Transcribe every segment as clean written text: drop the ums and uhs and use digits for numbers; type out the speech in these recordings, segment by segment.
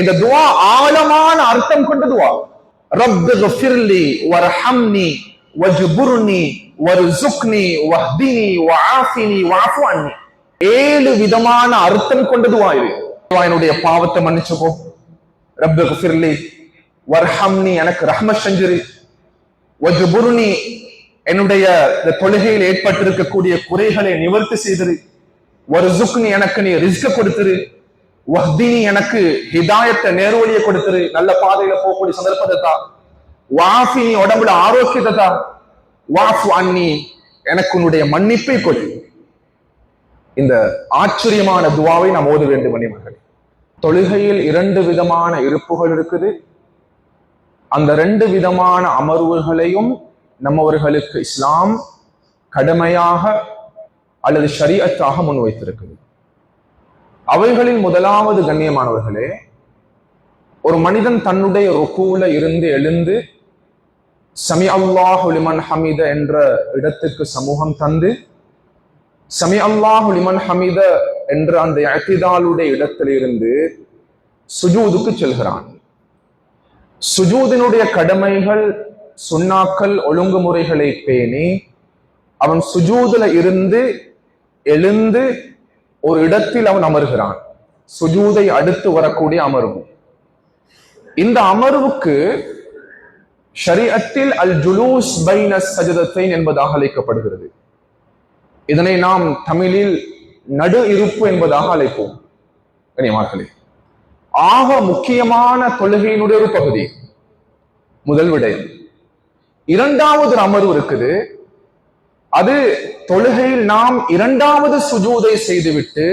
இந்த துவா ஆழமான அர்த்தம் கொண்ட துவா. ரப்பி ஃபிர்லி வர்ஹம்னி வஜ்புர்னி வர்சுக்னி வஹ்தினி வஆஃபினி வஅஃபு அன்னி. 7 விதமான அர்த்தம் கொண்ட துவா இது. என்னுடைய பாவத்தை மன்னிச்சுக்கோ. ரப்பி ஃபிர்லி வர்ஹம்னி, எனக்கு ரஹ்மத் செஞ்சிரு. வஜ்புர்னி, என்னுடைய தொழுகையில் ஏற்பட்டிருக்கக்கூடிய குறைகளை நிவர்த்தி செய்திரு. வர்சுக்னி, எனக்கு நீ ரிஸ்க் கொடுத்துரு. வஹ்தினி, எனக்கு ஹிதாயத்தை நேர்வழியை கொடுத்துரு, நல்ல பாதையில போகக்கூடிய சந்தர்ப்பத்தை தான். வஆஃபினி, உடம்புல ஆரோக்கியத்தை தான். வஅஃபு அன்னி, எனக்கு உன்னுடைய மன்னிப்பை கொடு. இந்த ஆச்சரியமான துவாவை நாம் ஓத வேண்டும். மணிமகள், தொழுகையில் 2 விதமான இருப்புகள் இருக்குது. அந்த 2 விதமான அமர்வுகளையும் நம்மவர்களுக்கு இஸ்லாம் கடமையாக அல்லது ஷரீஅத்தாக முன்வைத்திருக்குது. அவைகளில் முதலாவது, கண்ணியமானவர்களே, ஒரு மனிதன் தன்னுடைய ருக்கூல இருந்து எழுந்து சமி அல்லாஹு லிமன் ஹமீத என்ற இடத்துக்கு சமூகம் தந்து சமி அல்லாஹு லிமன் ஹமீத என்ற அந்த இஅ்திதாலுடைய இடத்திலிருந்து சுஜூதுக்கு செல்கிறான். சுஜூதினுடைய கடமைகள், சுன்னாக்கள், ஒழுங்குமுறைகளை பேணி அவன் சுஜூதுல இருந்து எழுந்து ஒரு இடத்தில் அவன் அமர்கிறான். சுஜூதை அடுத்து வரக்கூடிய அமர்வு. இந்த அமர்வுக்கு ஷரீஅத்தில் அல் ஜுலூஸ் பைன சஜதத்தைன் என்பதாக அழைக்கப்படுகிறது. இதனை நாம் தமிழில் நடு இருப்பு என்பதாக அழைப்போம். கண்ணியமானவர்களே, ஆக முக்கியமான தொழுகையினுடைய ஒரு பகுதி. முதல் விடயம். இரண்டாவது அமர்வு இருக்குது. அது தொழுகையில் நாம் 2வது சுஜூதை செய்துவிட்டு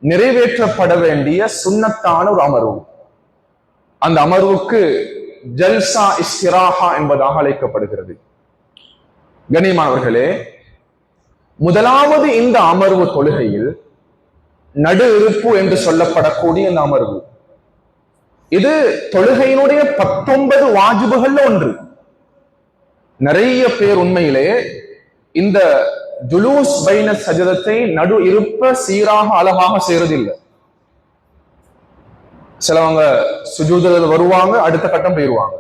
நிறைவேற்றப்பட வேண்டிய சுன்னத்தான ஒரு அமர்வு. அந்த அமர்வுக்கு ஜல்சா இஸ்திராஹா என்பதாக அழைக்கப்படுகிறது. கண்ணியமானவர்களே, முதலாவது இந்த அமர்வு தொழுகையில் நடு இருப்பு என்று சொல்லப்படக்கூடிய இந்த அமர்வு, இது தொழுகையினுடைய 19 வாஜிபுகள்ல ஒன்று. நிறைய பேர் உண்மையிலே இந்த ஜுலூஸ் பைன சஜதத்தை, நடு இருப்ப சீராக அழகாக செய்யறதில்லை. சிலவங்க சுஜூதுல வருவாங்க, அடுத்த கட்டம் போயிருவாங்க.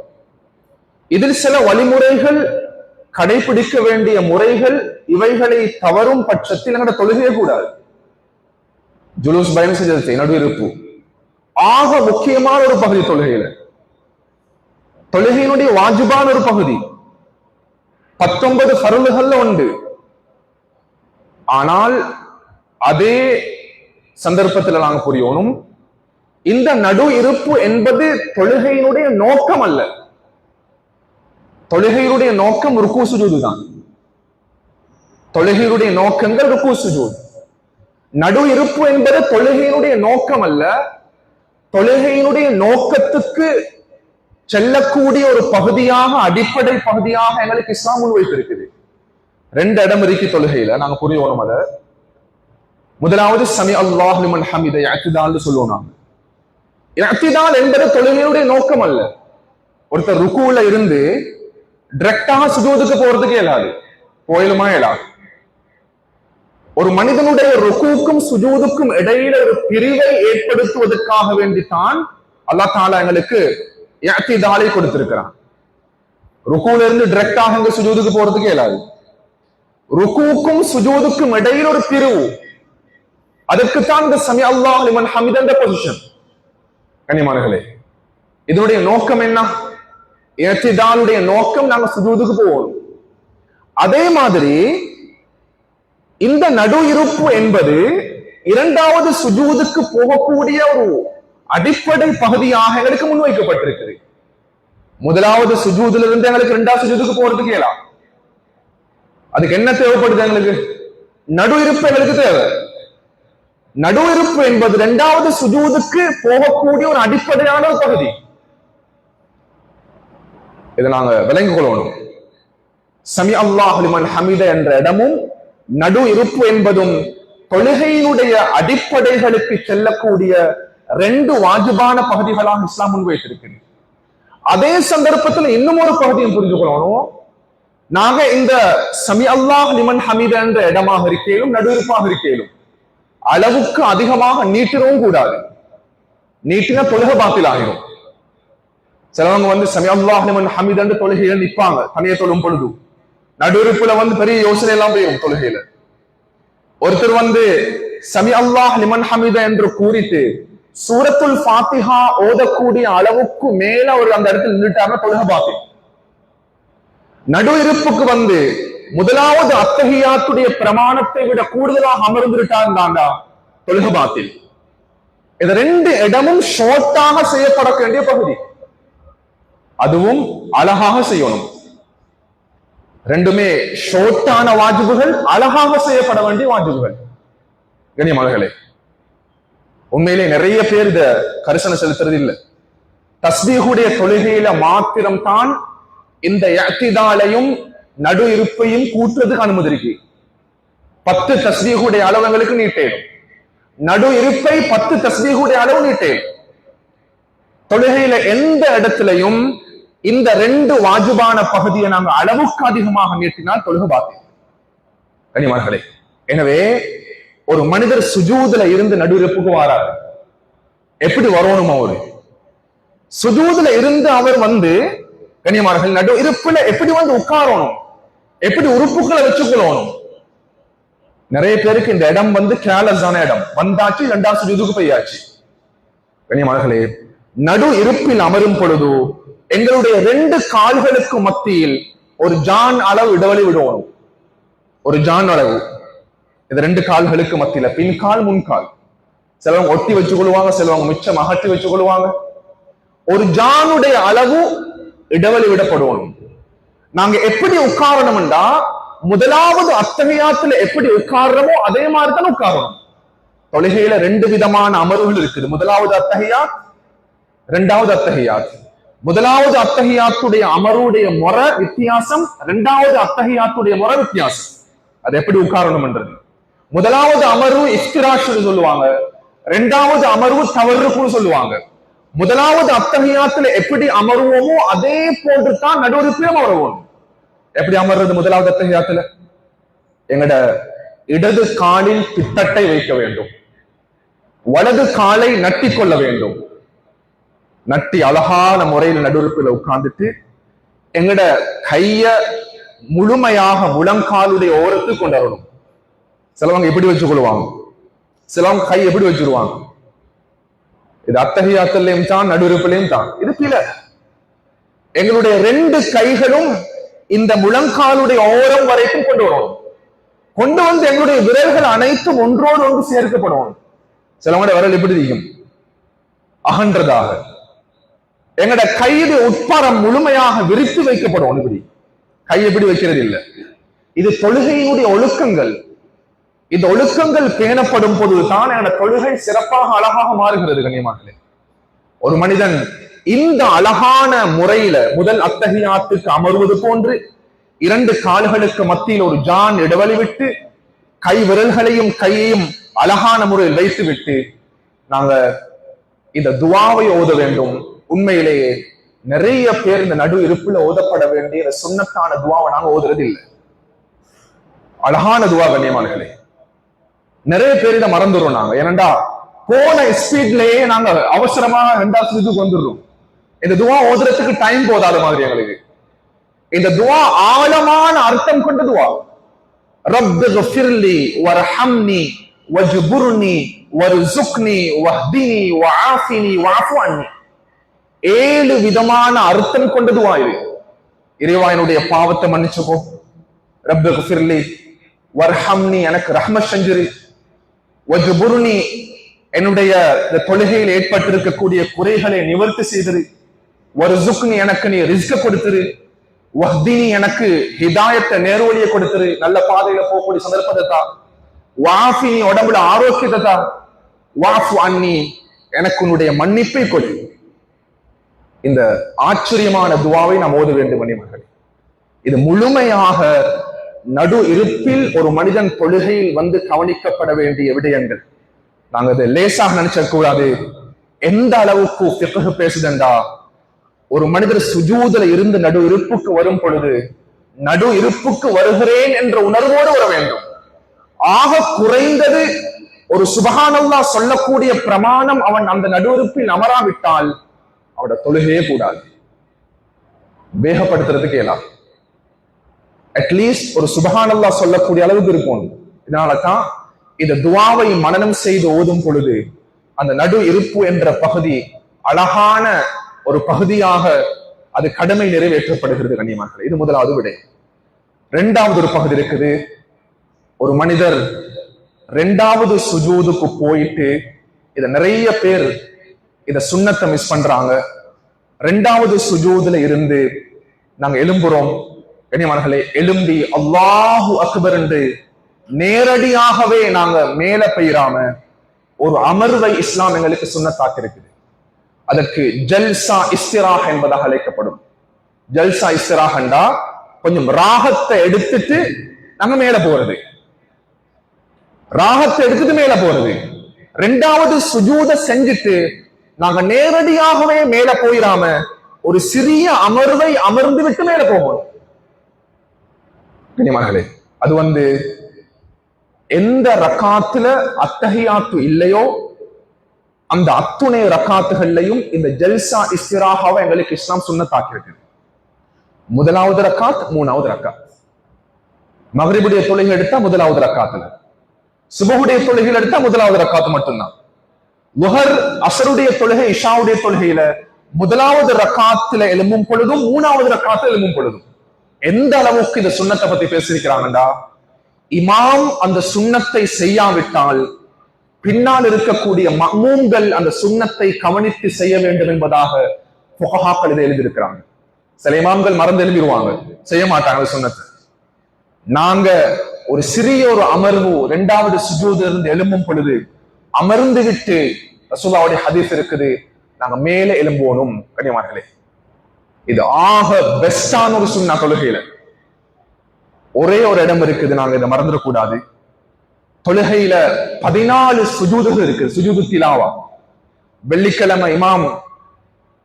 இதில் சில வழிமுறைகள், கடைபிடிக்க வேண்டிய முறைகள், இவைகளை தவறும் பட்சத்தில் எங்கட தொழுகையே கூடாது. ஜுலூஸ் பைன சஜதத்தை, நடு இருப்பு ஆக முக்கியமான ஒரு பகுதி. தொழுகையினுடைய வாஜிபான ஒரு பகுதி. 19 ஃபர்லுகள்ல உண்டு. ஆனால் அதே சந்தர்ப்பத்தில் நாங்க புரியணும், இந்த நடு இருப்பு என்பது தொழுகையினுடைய நோக்கம் அல்ல. தொழுகையினுடைய நோக்கம் ருக்கு சுஜூது தான். தொழுகையினுடைய நோக்கங்கள் ருக்கு சுஜூத். நடு இருப்பு என்பது தொழுகையினுடைய நோக்கம் அல்ல. தொழுகையினுடைய நோக்கத்துக்கு செல்லக்கூடிய ஒரு பகுதியாக, அடிப்படை பகுதியாக எங்களுக்கு இஸ்லாம் முன்வைத்திருக்குது. 2 இடம் இருக்கு தொழுகையில, நாங்க புரியணும். அத முதலாவது சமி அல்லாஹ் லிமன் ஹமீத இஅ்திதால் சொல்லுவோம். நாங்க இஅ்திதால் என்பது தொழுகையுடைய நோக்கம் அல்ல. ஒருத்தர் ருக்குல இருந்து டைரக்டாக சுஜூதுக்கு போறதுக்கு இயலாது. போயிலுமா இயலாது. ஒரு மனிதனுடைய ருக்குக்கும் சுஜூதுக்கும் இடையில ஒரு பிரிவை ஏற்படுத்துவதற்காக வேண்டித்தான் அல்லாஹ் தஆலா எங்களுக்கு இஅ்திதாலை கொடுத்திருக்கிறான். ருக்குல இருந்து டைரக்டாக அங்க சுஜூதுக்கு போறதுக்கு இயலாது. ருக்குக்கும் சுஜூதுக்கும் இடையில ஒரு பிரிவு. அதற்குத்தான் இந்த சமி அல்லாஹ் லிமன் ஹமீத என்ற பொசிஷன். கண்ணியமானவர்களே, இதனுடைய நோக்கம் என்ன? இஅ்திதாலுடைய நோக்கம் நாங்க சுஜூதுக்கு போவோம். அதே மாதிரி இந்த நடு இருப்பு என்பது 2வது சுஜூதுக்கு போகக்கூடிய ஒரு அடிப்படை பகுதியாக எங்களுக்கு முன்வைக்கப்பட்டிருக்குது. முதலாவது சுஜூதுல இருந்து எங்களுக்கு 2வது சுஜூதுக்கு போறதுக்கு இயலாம். அதுக்கு என்ன தேவைப்படுது? எங்களுக்கு நடு இருப்பு எங்களுக்கு தேவை. நடு இருப்பு என்பது 2வது சுஜூதுக்கு போகக்கூடிய ஒரு அடிப்படையான ஒரு பகுதி. இதை நாங்க விளங்கிக் கொள்ளணும். சமி அல்லாஹ் லிமன் ஹமீத என்ற இடமும் நடு இருப்பு என்பதும் தொழுகையினுடைய அடிப்படைகளுக்கு செல்லக்கூடிய 2 வாஜிபான பகுதிகளாக இஸ்லாம் முன்வைத்திருக்கிறது. அதே சந்தர்ப்பத்தில் இன்னும் ஒரு பகுதியும் புரிந்து கொள்ளணும். நாங்க இந்த சமி அல்லாஹ் லிமன் ஹமீத என்ற இடமாக இருக்கையிலும், நடு இருப்பாக இருக்கையிலும் அளவுக்கு அதிகமாக நீட்டிடவும் கூடாது. நீட்டினா தொழுகை பாத்தில் ஆகிடும். சிலவங்க வந்து சமி அல்லாஹ் லிமன் ஹமீத் தொழுகையில நிற்பாங்க. தனியை தொழும் பொழுது நடுவிருப்புல வந்து பெரிய யோசனை எல்லாம் போயிடும் தொழுகையில. ஒருத்தர் வந்து சமி அல்லாஹ் லிமன் ஹமீத என்று கூறிட்டு சூரத்துல் ஃபாத்திஹா ஓதக்கூடிய அளவுக்கு மேல ஒரு அந்த இடத்துல நின்றுட்டாங்க, தொழுகை பாத்தில். நடு இருப்புக்கு வந்து முதலாவது அத்தஹியாத்துடைய பிரமாணத்தை விட கூடுதலாக அமர்ந்துட்டாங்க, தொழுகை பாத்தில். இது ரெண்டு இடமும் ஷார்ட்டாக செய்யப்பட வேண்டிய பகுதி, அதுவும் அழகாக செய்யணும். ரெண்டுமே ஷார்ட்டான வாஜிபுகள், அழகாக செய்யப்பட வேண்டிய வாஜிபுகள். கண்ணியமானவர்களே, உண்மையிலே நிறைய பேர் இத கரிசனை செலுத்துறது இல்லை. தஸ்பீஹுடைய தொழுகையில மாத்திரம் தான் இந்த இஅ்திதாலையும் நடு இருப்பையும் கூட்டுறதுக்கு அனுமதி இருக்கு. 10 தஸ்பீஹுடைய அளவுகளுக்கு நீட்டேடும். நடு இருப்பை 10 தஸ்பீஹுடைய அளவு நீட்டேடும். தொழுகையில எந்த இடத்திலையும் இந்த 2 வாஜிபான பகுதியை நாங்கள் அளவுக்கு அதிகமாக நீட்டினால் தொழுகை பாத்தில். கண்ணியமானவர்களே, எனவே ஒரு மனிதர் சுஜூதுல இருந்து நடு இருப்புக்கு வாராரு. எப்படி வரணும்? அவரு சுஜூதுல இருந்து அவர் வந்து கண்ணியமானவர்கள் நடு இருப்புல எப்படி வந்து உட்காரணும், எப்படி உறுப்புகளை வச்சுக்கொள்ளணும். நிறைய பேருக்கு இந்த இடம் வந்து கேர்லெஸ்ஸான இடம். வந்தாச்சு, 2வது சுஜூதுக்கு போயாச்சு. கண்ணியமானவர்களே, நடு இருப்பில் அமரும் பொழுது எங்களுடைய 2 கால்களுக்கு மத்தியில் ஒரு ஜான் அளவு இடைவெளி விடுவோம். ஒரு ஜான் அளவு. இது 2 கால்களுக்கு மத்தியில பின்கால் முன்கால். சிலவங்க ஒட்டி வச்சு கொள்வாங்க, சிலவங்க மிச்சம் அகட்டி வச்சு கொள்வாங்க. ஒரு ஜானுடைய அளவு இடைவெளி விடப்படுவோம். நாங்க எப்படி உட்காரணும்டா, முதலாவது அத்தஹியாத்துல எப்படி உட்கார்றோமோ அதே மாதிரி தான் உட்காரணும். தொழுகையில 2 விதமான அமர்வுகள் இருக்குது. முதலாவது அத்தஹியாத், 2வது அத்தஹியாத். முதலாவது அத்தஹியாத்துடைய அமர்வுடைய முறை வித்தியாசம், 2வது அத்தஹியாத்துடைய முறை வித்தியாசம். அது எப்படி உட்காரணும் என்றது. முதலாவது அமர்வு இஃப்திராஷ் சொல்லுவாங்க, 2வது அமர்வு தவறுக்குன்னு சொல்லுவாங்க. முதலாவது அத்தஹியாத்துல எப்படி அமருவோமோ அதே போன்று தான் நடுவருப்பிலும் அமருவோம். எப்படி அமர்றது? முதலாவது அத்தஹியாத்துல எங்கட இடது காலில் பித்தட்டை வைக்க வேண்டும், வலது காலை நட்டி கொள்ள வேண்டும். நட்டி அழகான முறையில் நடுவருப்பில் உட்கார்ந்துட்டு எங்கட கைய முழுமையாக முழங்காலுடைய ஓரத்துக்கு கொண்டு வரணும். சிலவங்க எப்படி வச்சு கொள்வாங்க, சிலவங்க கை எப்படி வச்சிருவாங்க. இது அத்தஹியாத்திலையும் தான், நடுவிருப்பிலையும் தான். இது கீழே எங்களுடைய 2 கைகளும் இந்த முழங்காலுடைய ஓரம் வரைக்கும் கொண்டு வரணும். கொண்டு வந்து எங்களுடைய விரல்கள் அனைத்தும் ஒன்றோடு ஒன்று சேர்க்கப்படணும். சிலவங்க விரல் எப்படி இருக்கும், அகன்றதாக. எங்கட கையுடைய உட்புறம் முழுமையாக விரித்து வைக்கப்படும். இப்படி கை எப்படி வைக்கிறது இல்லை. இது தொழுகையினுடைய ஒழுக்கங்கள். இந்த ஒழுக்கங்கள் பேணப்படும் போதுதான் என்னோட தொழுகை சிறப்பாக அழகாக மாறுகிறது. கண்ணியமானவர்களே, ஒரு மனிதன் இந்த அழகான முறையில முதல் அத்தஹியாத்துக்கு அமர்வது போன்று 2 கால்களுக்கு மத்தியில் ஒரு ஜான் இடைவெளி விட்டு கை விரல்களையும் கையையும் அழகான முறையில் வைத்து விட்டு நாங்க இந்த துவாவை ஓத வேண்டும். உண்மையிலேயே நிறைய பேர் இந்த நடு இருப்புல ஓதப்பட வேண்டிய சுன்னத்தான துவாவை நாங்க ஓதுறது இல்லை. அழகான துவா கண்ணியமானவர்களே, நிறைய பேர் இதை மறந்துடுறோம். நாங்க ஏனண்டா போன ஸ்பீட்லயே நாங்க அவசரமா 2வது சுஜூதுக்கு வந்துடுறோம். இந்த துவா ஓதுறதுக்கு டைம் போதாத மாதிரி எங்களுக்கு. இந்த துவா ஆழமான அர்த்தம் கொண்ட துவா. ரப்பி ஃபிர்லி வர்ஹம்னி வஜ்புர்னி வர்சுக்னி வஹ்தினி வஆஃபினி வஅஃபு அன்னி. 7 விதமான அர்த்தம் கொண்ட துவா இது. இறைவா, என்னுடைய பாவத்தை மன்னிச்சுக்கோ. ரப்பி ஃபிர்லி வர்ஹம்னி, எனக்கு ரஹ்மத் செஞ்சிரு. வஜ்புர்னி, என்னுடைய தொழுகையில் ஏற்பட்டிருக்கக்கூடிய குறைகளை நிவர்த்தி செய்திரு. வர்சுக்னி, எனக்கு நீ ரிஸ்க கொடுத்துரு. வஹ்தினி, எனக்கு ஹிதாயத்தை நேர்வழியை கொடுத்துரு, நல்ல பாதையில போகக்கூடிய சந்தர்ப்பத்தை தான். வஆஃபினி, உடம்புல ஆரோக்கியத்தை தான். வஅஃபு அன்னி, எனக்கு உன்னுடைய மன்னிப்பை கொடு. இந்த ஆச்சரியமான துவாவை நாம் ஓத வேண்டும் மணிமகள். இது முழுமையாக நடு இருப்பில் ஒரு மனிதன் தொழுகையில் வந்து கவனிக்கப்பட வேண்டிய விடயங்கள். நாங்க அதை லேசாக நினைச்ச கூடாது. எந்த அளவுக்கு ஃபிக்ஹ் பேசுதண்டா, ஒரு மனிதர் சுஜூதுல இருந்து நடு இருப்புக்கு வரும் பொழுது நடு இருப்புக்கு வருகிறேன் என்ற உணர்வோடு வர வேண்டும். ஆக குறைந்தது ஒரு சுபஹானல்லாஹ் சொல்லக்கூடிய பிரமாணம் அவன் அந்த நடுவுறுப்பில் அமராவிட்டால் அவட தொழுகையே கூடாது. வேகப்படுத்துறதுக்கு இயலாம். அட்லீஸ்ட் ஒரு சுபஹானல்லாஹ் சொல்லக்கூடிய அளவுக்கு இருக்கும். இதனாலதான் இந்த துவாவை மனனம் செய்து ஓதும் பொழுது அந்த நடு இருப்பு என்ற பகுதி அழகான ஒரு பகுதியாக அது கடமை நிறைவேற்றப்படுகிறது. கண்ணியமானவர்களே, இது முதலாவது விடை. இரண்டாவது ஒரு பகுதி இருக்குது. ஒரு மனிதர் இரண்டாவது சுஜூதுக்கு போயிட்டு, இத நிறைய பேர் இத சுன்னத்தை மிஸ் பண்றாங்க. இரண்டாவது சுஜூதுல இருந்து நாங்க எழும்புறோம். கண்ணியமானவர்களே, எழும்பி அல்லாஹு அக்பர் என்று நேரடியாகவே நாங்க மேல பெய்யாம ஒரு அமர்வை இஸ்லாம் எங்களுக்கு சுன்னத்தாக்கி இருக்குது. அதற்கு ஜல்சா இஸ்திராஹ் என்பதாக அழைக்கப்படும். ஜல்சா இஸ்திராஹ்ண்டா கொஞ்சம் ராகத்தை எடுத்துட்டு நாங்க மேல போறது. ராகத்தை எடுத்துட்டு மேல போறது. இரண்டாவது சுஜூத செஞ்சுட்டு நாங்க நேரடியாகவே மேல போயிடாம ஒரு சிறிய அமர்வை அமர்ந்து விட்டு மேல போகணும். கண்ணியமானவர்களே, அது எந்த ரக்காத்துல அத்தஹியாத்து இல்லையோ அந்த அத்துணை ரக்காத்துகள்லையும் இந்த ஜல்சா இஸ்திராஹாவை எங்களுக்கு இஸ்லாம் சுன்னத்தாக்கி இருக்கு. முதலாவது ரக்காத், மூணாவது ரக்காத். மக்ரிபுடைய தொழுகை எடுத்தா முதலாவது ரக்காத்துல, சுபஹுடைய தொழுகையில் எடுத்தா முதலாவது ரக்காத்து மட்டும்தான். லுஹர் அஸருடைய தொழுகை இஷாவுடைய தொழுகையில முதலாவது ரக்காத்துல எழும்பும் பொழுதும் மூணாவது ரக்காத்துல எழும்பும் பொழுதும் எந்த அளவுக்கு இந்த சுன்னத்தை பத்தி பேசியிருக்கிறாங்கடா, இமாம் அந்த சுன்னத்தை செய்யாவிட்டால் பின்னால் இருக்கக்கூடிய மஅ்மூம்கள் அந்த சுன்னத்தை கவனித்து செய்ய வேண்டும் என்பதாக ஃபுகஹாக்கள் இதை எழுதியிருக்கிறாங்க. சில இமாம்கள் மறந்து எழுதிடுவாங்க, செய்ய மாட்டாங்க சுன்னத்தை. நாங்க ஒரு சிறிய ஒரு அமர்வு இரண்டாவது சுஜூதில் இருந்து எழும்பும் பொழுது அமர்ந்து விட்டு, ரசூலுல்லாஹ்வுடைய ஹதீஸ் இருக்குது, நாங்க மேலே எழும்புவோம். கண்ணியமானவர்களே, இது ஆக பெஸ்டான ஒரு சுன்னா. தொழுகையில ஒரே ஒரு இடம் இருக்குது, நாங்க இதை மறந்துடக்கூடாது. தொழுகையில 14 சுஜூதுகள் இருக்கு. சுஜூது திலாவா. வெள்ளிக்கிழமை இமாம்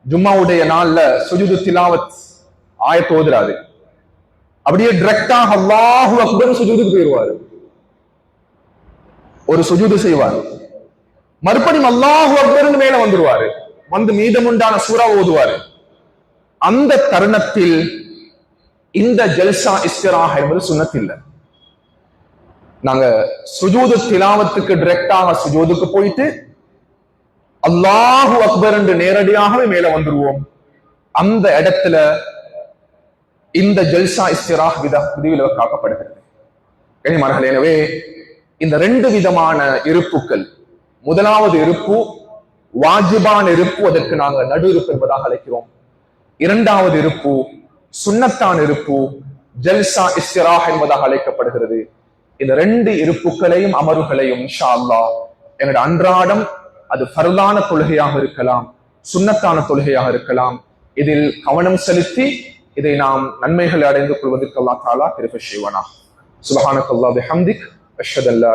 ஜும்மாவுடைய நாள்ல சுஜூது திலாவத் ஆயத் ஓதுறாரு. அப்படியே டிரெக்டாக அல்லாஹு அக்பர் சுஜூதுக்கு போயிடுவாரு. ஒரு சுஜூது செய்வார், மறுபடியும் அல்லாஹு அக்பர்னு மேல வந்துருவாரு, வந்து மீதமுண்டான சூரா ஓதுவாரு. அந்த தருணத்தில் இந்த ஜல்சா இஸ்திராஹ் என்பது சுன்னத் இல்ல. நாங்க சுஜூது திலாவத்துக்கு டைரக்டாக சுஜூதுக்கு போயிட்டு அல்லாஹு அக்பர் என்று நேரடியாகவே மேல வந்துருவோம். அந்த இடத்துல இந்த ஜல்சா இஸ்திராஹ் விதிவிலக்காக்கப்படுகிறது. கண்ணியமானவர்களே, எனவே இந்த 2 விதமான இருப்புக்கள், முதலாவது இருப்பு வாஜிபான இருப்பு, அதற்கு நாங்கள் நடு இருப்பு என்பதாக அழைக்கிறோம். இரண்டாவது இருப்பு சுன்னத்தான் இருப்பு, ஜல்சா இஸ்திராஹ் என்பதாக அழைக்கப்படுகிறது. இந்த 2 இருப்புகளையும் அமர்வுகளையும் இன்ஷா அல்லாஹ் எங்களுடைய அன்றாடம், அது ஃபர்லான தொழுகையாக இருக்கலாம், சுன்னத்தான தொழுகையாக இருக்கலாம், இதில் கவனம் செலுத்தி இதை நாம் நன்மைகளை அடைந்து கொள்வதற்கு அல்லாஹ் தஆலா கிருபை செய்வானாக. சுப்ஹானக்கல்லாஹ் பிஹம்திக் அஷ்ஹது அல்லா